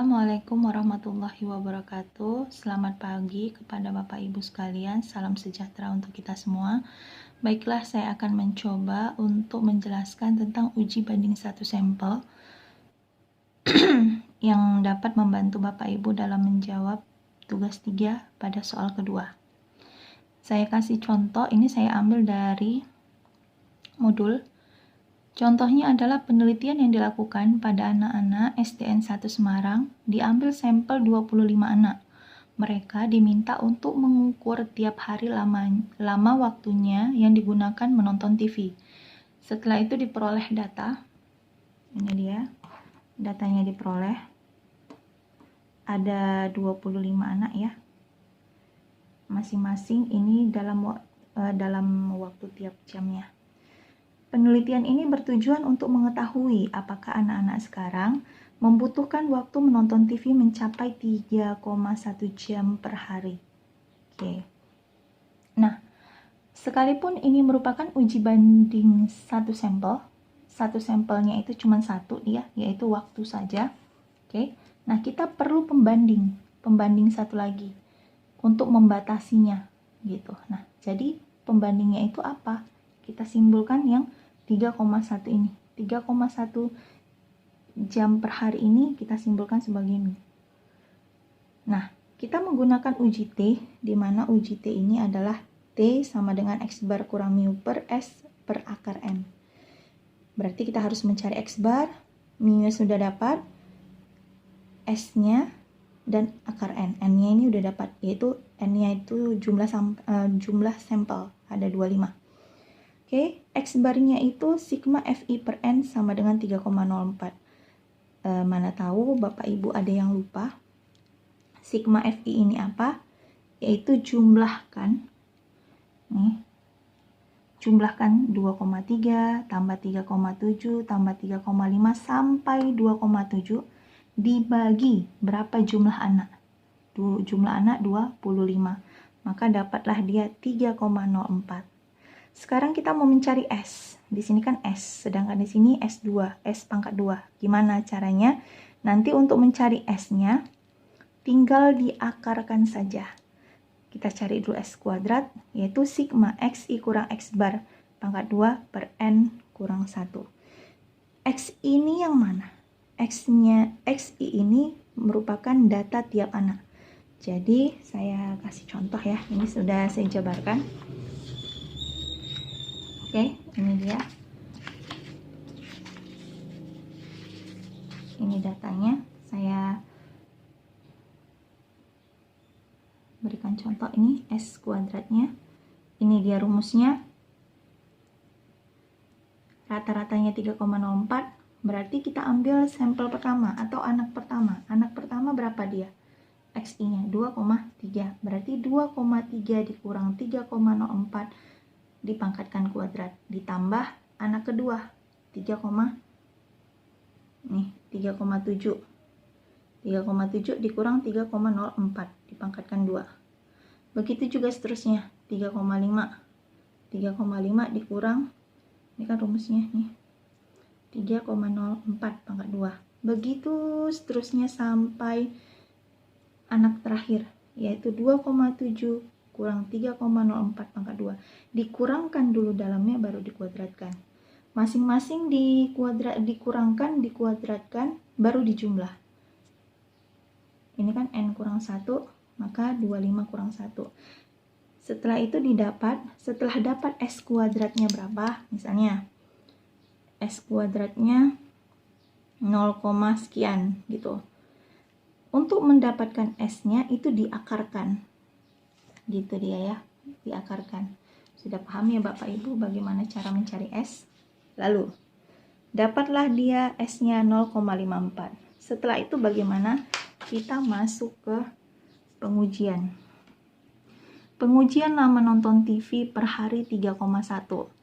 Assalamualaikum warahmatullahi wabarakatuh. Selamat pagi kepada Bapak Ibu sekalian. Salam sejahtera untuk kita semua. Baiklah, saya akan mencoba untuk menjelaskan tentang uji banding satu sampel yang dapat membantu Bapak Ibu dalam menjawab tugas 3 pada soal kedua. Saya kasih contoh, ini saya ambil dari modul. Contohnya adalah penelitian yang dilakukan pada anak-anak SDN 1 Semarang, diambil sampel 25 anak. Mereka diminta untuk mengukur tiap hari lama waktunya yang digunakan menonton TV. Setelah itu diperoleh data. Ini dia, datanya diperoleh. Ada 25 anak ya. Masing-masing ini dalam waktu tiap jamnya. Penelitian ini bertujuan untuk mengetahui apakah anak-anak sekarang membutuhkan waktu menonton TV mencapai 3,1 jam per hari. Oke. Nah, sekalipun ini merupakan uji banding satu sampelnya itu cuma satu ya, yaitu waktu saja. Oke. Nah, kita perlu pembanding satu lagi untuk membatasinya gitu. Nah, jadi pembandingnya itu apa? Kita simpulkan yang 3,1 ini. 3,1 jam per hari ini kita simpulkan sebagai ini. Nah, kita menggunakan uji T, di mana uji T ini adalah T sama dengan X bar kurang mu per S per akar N. Berarti kita harus mencari X bar, mu-nya sudah dapat, S-nya, dan akar N. N-nya ini udah dapat, yaitu N-nya itu jumlah sampel, ada 25. Oke, X barnya itu sigma Fi per N sama dengan 3,04. Mana tahu Bapak Ibu ada yang lupa. Sigma Fi ini apa? Yaitu jumlahkan. Nih. Jumlahkan 2,3 tambah 3,7 tambah 3,5 sampai 2,7 dibagi berapa jumlah anak? Jumlah anak 25. Maka dapatlah dia 3,04. Sekarang kita mau mencari S. Di sini kan S, sedangkan di sini S2, S pangkat 2. Gimana caranya? Nanti untuk mencari S-nya, tinggal diakarkan saja. Kita cari dulu S kuadrat, yaitu sigma XI kurang X bar pangkat 2 per N kurang 1. X ini yang mana? X-nya, XI ini merupakan data tiap anak. Jadi, saya kasih contoh ya. Ini sudah saya jabarkan. Oke, ini dia. Ini datanya. Saya berikan contoh ini S kuadratnya. Ini dia rumusnya. Rata-ratanya 3,04. Berarti kita ambil sampel pertama atau anak pertama. Anak pertama berapa dia? XI-nya 2,3. Berarti 2,3 dikurang 3,04 dipangkatkan kuadrat, ditambah anak kedua 3,7 dikurang 3,04 dipangkatkan 2. Begitu juga seterusnya 3,5 dikurang, ini kan rumusnya nih, 3,04 pangkat 2. Begitu seterusnya sampai anak terakhir, yaitu 2,7 kurang 3,04 pangkat 2. Dikurangkan dulu dalamnya baru dikuadratkan. Masing-masing dikurangkan, dikuadratkan, baru dijumlah. Ini kan N kurang 1, maka 25 kurang 1. Setelah itu setelah dapat S kuadratnya berapa? Misalnya, S kuadratnya 0, sekian gitu. Untuk mendapatkan S-nya itu diakarkan. Gitu dia ya, diakarkan. Sudah paham ya Bapak Ibu bagaimana cara mencari S? Lalu, dapatlah dia S-nya 0,54. Setelah itu bagaimana? Kita masuk ke pengujian. Pengujian lama nonton TV per hari 3,1.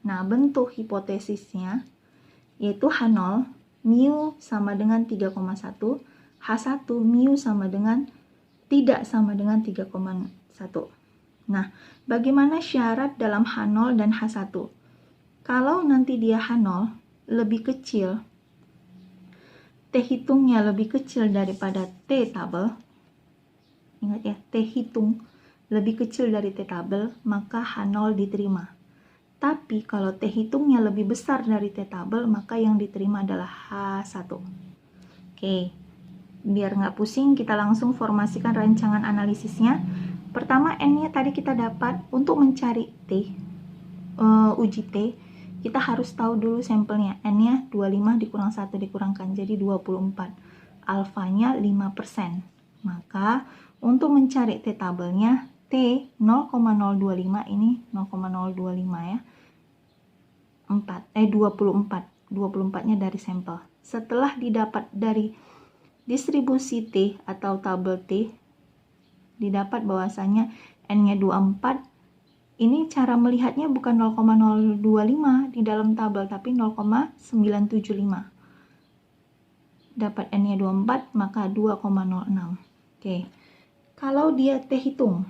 Nah, bentuk hipotesisnya yaitu H0, mu sama dengan 3,1, H1, mu sama dengan tidak sama dengan 3,1. Nah, bagaimana syarat dalam H0 dan H1? Kalau nanti dia H0 lebih kecil T hitungnya lebih kecil daripada T tabel, ingat ya, T hitung lebih kecil dari T tabel, maka H0 diterima. Tapi kalau T hitungnya lebih besar dari T tabel, maka yang diterima adalah H1. Oke, biar nggak pusing, kita langsung formasikan rancangan analisisnya. Pertama, N-nya tadi kita dapat. Untuk mencari T, uji T, kita harus tahu dulu sampelnya. N-nya 25 dikurang 1 dikurangkan, jadi 24. Alfanya 5%. Maka untuk mencari T tabelnya, T 0,025 ini 0,025 ya. 24. 24-nya dari sampel. Setelah didapat dari distribusi T atau tabel T, didapat bahwasanya N-nya 24. Ini cara melihatnya bukan 0,025 di dalam tabel, tapi 0,975. Dapat N-nya 24, maka 2,06. Oke. Kalau dia T hitung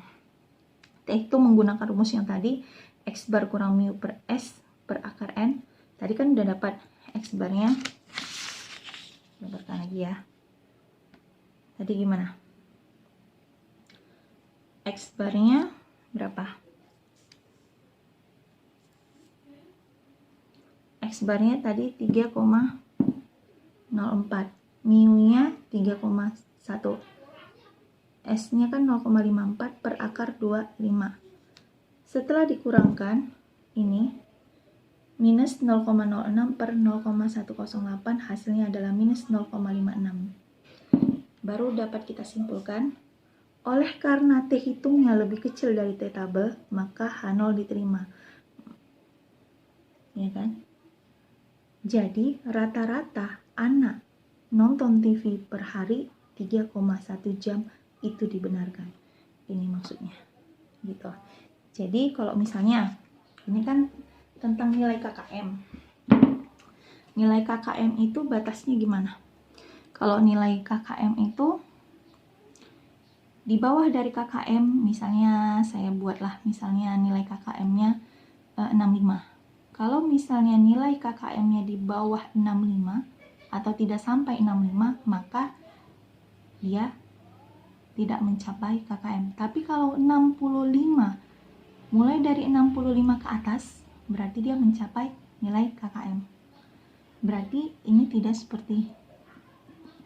menggunakan rumus yang tadi, X bar kurang mu per S per akar N. Tadi kan udah dapat X barnya. Gambarkan lagi ya. Tadi gimana? X barnya berapa? X barnya tadi 3,04, mu-nya 3,1, S-nya kan 0,54 per akar 25. Setelah dikurangkan, ini minus 0,06 per 0,108, hasilnya adalah minus 0,56. Baru dapat kita simpulkan, oleh karena T hitungnya lebih kecil dari T tabel, maka H0 diterima. Ya kan? Jadi rata-rata anak nonton TV per hari 3,1 jam itu dibenarkan. Ini maksudnya. Gitu. Jadi kalau misalnya ini kan tentang nilai KKM. Nilai KKM itu batasnya gimana? Kalau nilai KKM itu di bawah dari KKM, misalnya saya buatlah misalnya nilai KKM-nya 65. Kalau misalnya nilai KKM-nya di bawah 65 atau tidak sampai 65, maka dia tidak mencapai KKM. Tapi kalau 65, mulai dari 65 ke atas, berarti dia mencapai nilai KKM. Berarti ini tidak seperti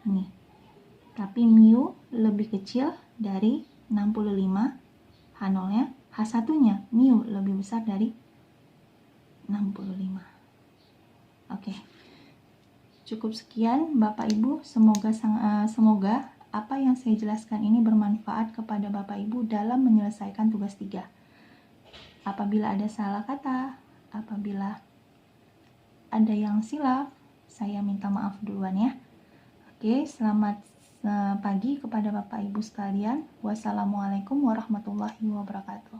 ini. Tapi mu lebih kecil dari 65, H0-nya, H1-nya mu lebih besar dari 65. Oke. Cukup sekian Bapak Ibu, semoga apa yang saya jelaskan ini bermanfaat kepada Bapak Ibu dalam menyelesaikan tugas 3. Apabila ada salah kata, apabila ada yang silap, saya minta maaf duluan ya. Oke, selamat pagi kepada Bapak Ibu sekalian. Wassalamualaikum warahmatullahi wabarakatuh.